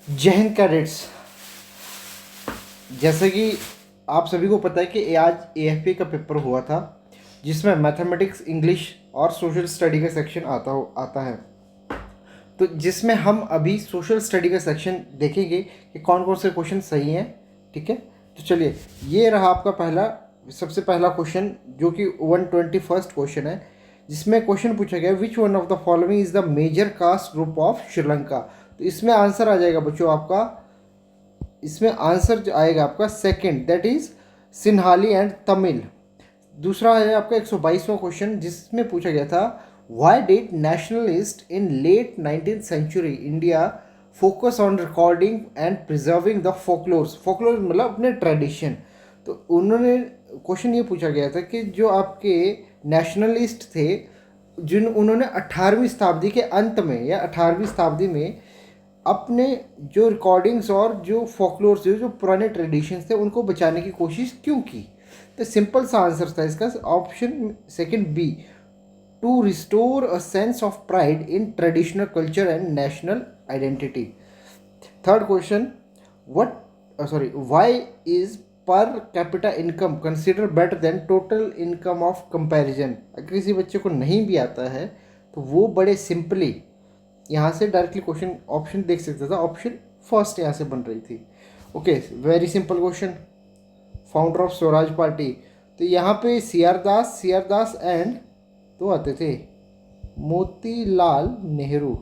जय हिंद कैडेट्स। जैसे कि आप सभी को पता है कि आज एएफपी का पेपर हुआ था, जिसमें मैथमेटिक्स, इंग्लिश और सोशल स्टडी का सेक्शन आता है। तो जिसमें हम अभी सोशल स्टडी का सेक्शन देखेंगे कि कौन कौन से क्वेश्चन सही हैं। ठीक है, तो चलिए, ये रहा आपका सबसे पहला क्वेश्चन, जो कि 121st क्वेश्चन है, जिसमें क्वेश्चन पूछा गया which one of the following is the major caste group of Sri Lanka. तो इसमें आंसर आ जाएगा बच्चों आपका, इसमें आंसर जो आएगा आपका second, that is Sinhali and Tamil. दूसरा है आपका 122वां क्वेश्चन, जिसमें पूछा गया था why did nationalist in late 19th century India focus on recording and preserving the folklores. Folklore मतलब अपने ट्रेडिशन। तो उन्होंने क्वेश्चन ये पूछा गया था कि जो आपके नेशनलिस्ट थे, जिन उन्होंने 18वीं शताब्दी के अंत में या 18वीं शताब्दी में अपने जो रिकॉर्डिंग्स और जो फोकलोर्स जो पुराने ट्रेडिशंस थे उनको बचाने की कोशिश क्यों की। तो सिंपल सा आंसर था इसका option second B, to restore a sense of pride in traditional culture and national identity. Third question, why is per capita income consider better than total income of comparison. अगर किसी बच्चे को नहीं भी आता है तो वो बड़े सिंपली यहाँ से डायरेक्टली क्वेश्चन ऑप्शन देख सकता था, ऑप्शन फर्स्ट यहाँ से बन रही थी। Okay, very simple question, founder of Swaraj party. तो यहाँ पे सी आर दास एंड दो आते थे, मोतीलाल नेहरू।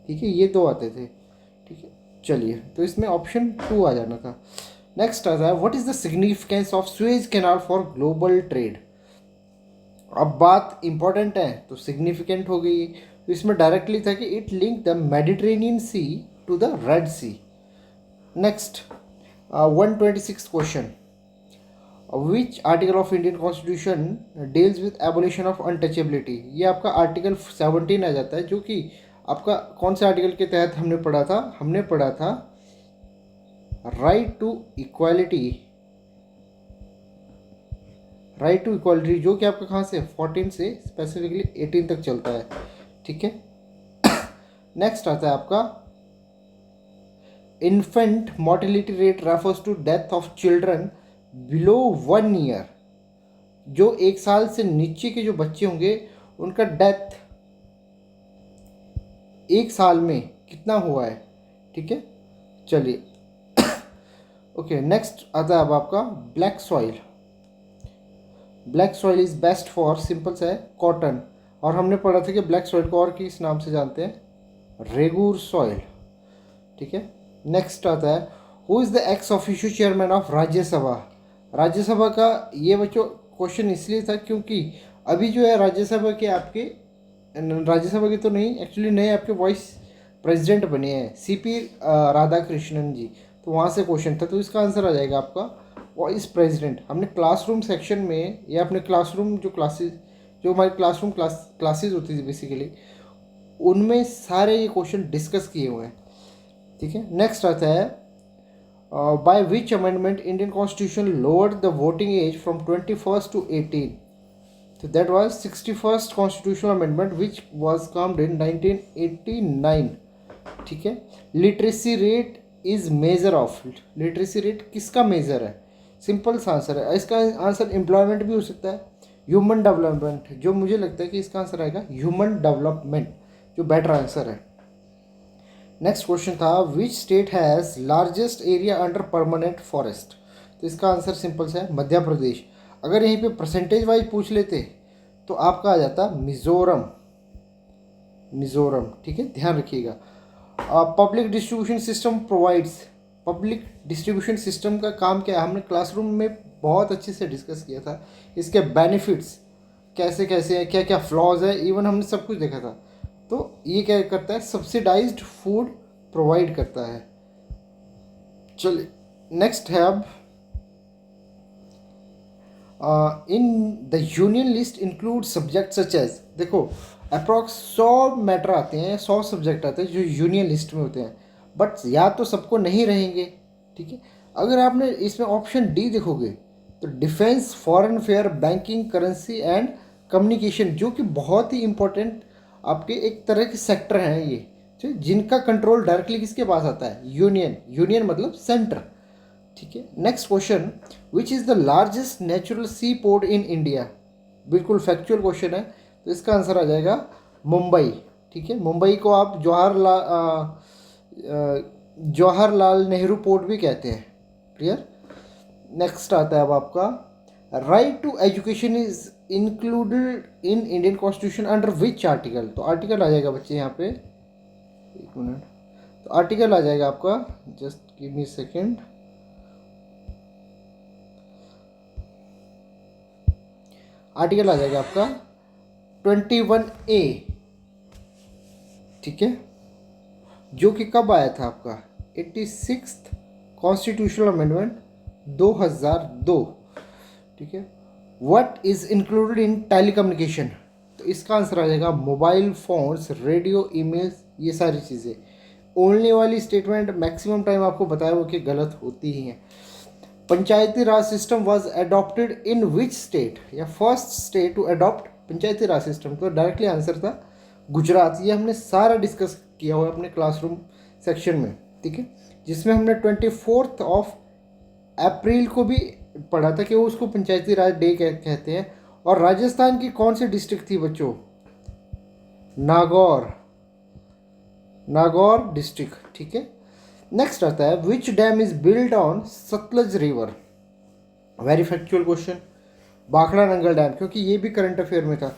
ठीक है, ये दो आते थे। ठीक है, चलिए, तो इसमें ऑप्शन 2 आ जाना था। नेक्स्ट आता है what is the significance of Suez canal for global trade. अब बात इंपॉर्टेंट है तो सिग्निफिकेंट हो गई। तो इसमें डायरेक्टली था कि it link the Mediterranean sea to the red sea. Next 126 question, which article of Indian constitution deals with abolition of untouchability. ये आपका आर्टिकल 17 आ जाता है, जो कि आपका कौन से आर्टिकल के तहत हमने पढ़ा था राइट टू इक्वालिटी, जो कि आपका कहाँ से 14 से स्पेसिफिकली 18 तक चलता है। ठीक है, नेक्स्ट आता है आपका infant mortality rate refers to death of children below 1 year. जो 1 साल से नीचे के जो बच्चे होंगे उनका डेथ 1 साल में कितना हुआ है। ठीक है, चलिए ओके, नेक्स्ट आता है अब आपका black soil. Black soil is best for simple सा है कॉटन, और हमने पढ़ा था कि ब्लैक सॉइल को और किस नाम से जानते हैं, रेगुर सॉइल। ठीक है, नेक्स्ट आता है who is the x official chairman of Rajya Sabha. Rajya Sabha का ये बच्चों क्वेश्चन इसलिए था क्योंकि अभी जो है राज्यसभा की तो नहीं, एक्चुअली नए आपके वाइस प्रेसिडेंट बने हैं सीपी राधाकृष्णन जी। तो वहाँ से क्वेश्चन था, तो इसका आंसर आ जाएगा आपका वाइस प्रेसिडेंट। हमने क्लासरूम सेक्शन में या अपने क्लासरूम जो हमारी क्लासेज होती थी बेसिकली, उनमें सारे ये क्वेश्चन डिस्कस किए हुए हैं। ठीक है, नेक्स्ट आता है by which amendment Indian constitution lowered the voting age from 21st to 18। तो that was 61st constitutional amendment which was comed in 1989। ठीक है, literacy rate is measure of, literacy rate किसका मेजर है, सिंपल सा answer है इसका। Answer employment भी हो सकता है, ह्यूमन डेवलपमेंट, जो मुझे लगता है कि इसका आंसर आएगा ह्यूमन डेवलपमेंट, जो बेटर आंसर है। नेक्स्ट क्वेश्चन था which state has largest area under permanent forest. तो इसका आंसर सिंपल सा है मध्य प्रदेश। अगर यहीं पे परसेंटेज वाइज पूछ लेते तो आपका आ जाता मिज़ोरम। ठीक है, ध्यान रखिएगा। Public distribution system provides, public distribution system का काम क्या है, हमने क्लासरूम में बहुत अच्छे से डिस्कस किया था। इसके बेनिफिट्स कैसे कैसे हैं, क्या क्या फ्लॉज है, इवन हमने सब कुछ देखा था। तो ये क्या करता है, सब्सिडाइज्ड फूड प्रोवाइड करता है। चलिए, नेक्स्ट है अब in the union list include subject such as. देखो अप्रॉक्स 100 मैटर आते हैं, 100 सब्जेक्ट आते हैं जो यूनियन लिस्ट में होते हैं, बट या तो सबको नहीं रहेंगे। ठीक है, अगर आपने इसमें ऑप्शन डी देखोगे तो defence, foreign affair, banking, currency and communication, जो कि बहुत ही इंपॉर्टेंट आपके एक तरह के सेक्टर हैं ये, जिनका कंट्रोल डायरेक्टली किसके पास आता है, यूनियन, यूनियन मतलब सेंटर, ठीक है। Next question, which is the largest natural sea port in India, बिल्कुल फैक्चुअल क्वेश्चन है, तो इसका आंसर आ जाएगा मुंबई, ठीक है। मुंबई को आप जवाहरलाल नेहरू पोर्ट भी कहते हैं, क्लियर। नेक्स्ट आता है अब आपका, right to education is included in Indian constitution under which article, तो आर्टिकल आ जाएगा बच्चे यहाँ पे, एक मिनट, तो आर्टिकल आ जाएगा आपका, just give me second, article आ जाएगा आपका 21A, ठीक है, जो कि कब आया था आपका 86th कॉन्स्टिट्यूशनल अमेंडमेंट 2002, ठीक है। What is included in telecommunication, तो इसका आंसर आ जाएगा मोबाइल फोन्स, रेडियो, ईमेल्स, ये सारी चीज़ें। ओनली वाली स्टेटमेंट मैक्सिमम टाइम आपको बताया वो कि गलत होती ही हैं। Panchayati Raj system was adopted in which state, या first state to adopt Panchayati Raj system, तो डायरेक्टली आंसर था गुजरात। ये हमने सारा डिस्कस किया हुआ है अपने क्लासरूम सेक्शन में, ठीक है, जिसमें हमने 24 अप्रैल को भी पढ़ा था कि वो उसको पंचायती राज डे कहते हैं। और राजस्थान की कौन सी डिस्ट्रिक्ट थी बच्चों, नागौर डिस्ट्रिक्ट, ठीक है। नेक्स्ट आता है, which dam is build on Sutlej river, very factual question, Bhakra Nangal dam, क्योंकि ये भी करंट अफेयर में था,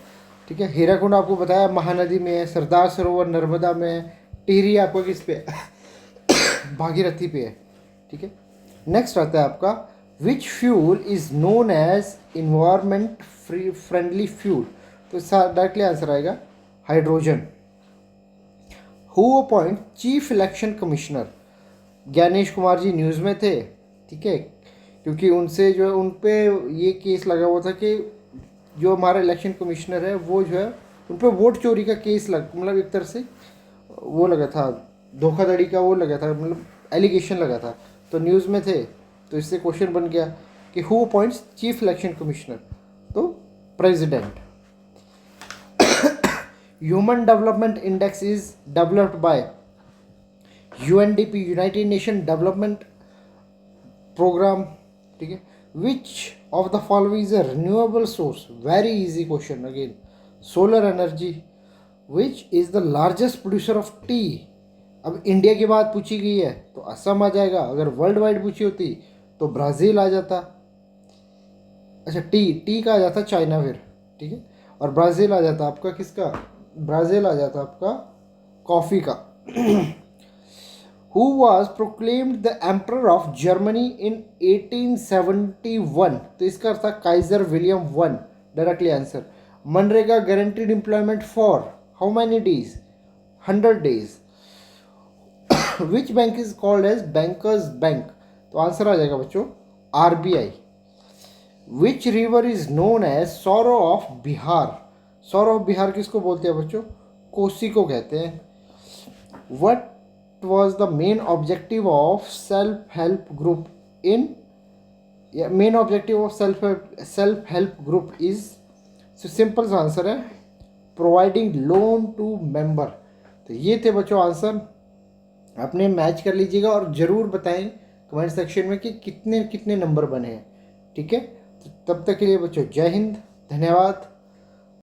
ठीक है। हीराकुंड आपको बताया महानदी में है, सरदार सरोवर नर्मदा में है, टिहरी आपको किस पे भागीरथी पे है, ठीक है। नेक्स्ट आता है आपका, which fuel is known as environment friendly fuel, तो इसका डायरेक्टली आंसर आएगा hydrogen. Who appoint chief election commissioner, Gyanesh Kumar ji news में थे, ठीक है, क्योंकि उनसे जो है उन पे ये केस लगा हुआ था कि जो हमारा इलेक्शन कमिश्नर है वो जो है उन पे वोट चोरी का केस मतलब एक तरह से वो लगा था, धोखाधड़ी का वो लगा था, मतलब एलिगेशन लगा था, तो न्यूज़ में थे, तो इससे क्वेश्चन बन गया कि who appoints chief election commissioner, तो president. Human development index is developed by UNDP, united nation development programme, ठीक है। Which of the following is a renewable source, very easy question again, solar energy. Which is the largest producer of tea, अब India की बात पूछी गई है तो असम आ जाएगा, अगर वर्ल्ड वाइड पूछी होती तो ब्राज़ील आ जाता, अच्छा टी का आ जाता चाइना फिर, ठीक है, और ब्राज़ील आ जाता आपका किसका, ब्राज़ील आ जाता आपका कॉफ़ी का। Who was proclaimed the Emperor of Germany in 1871, तो इसका था Kaiser William one, directly answer. मनरेगा guaranteed employment for how many days, 100 days। Which bank is called as bankers bank, तो आंसर आ जाएगा बच्चों RBI। Which river is known as sorrow of Bihar, sorrow of Bihar किसको बोलते हैं बच्चों, कोसी को कहते हैं। What was the main objective of self-help group in, main objective of self-help group is, so simple answer है प्रोवाइडिंग लोन टू मेंबर। तो ये थे बच्चों आंसर, अपने मैच कर लीजिएगा और ज़रूर बताएं कमेंट सेक्शन में कि कितने कितने नंबर बने हैं, ठीक है। तो तब तक के लिए बच्चों जय हिंद, धन्यवाद।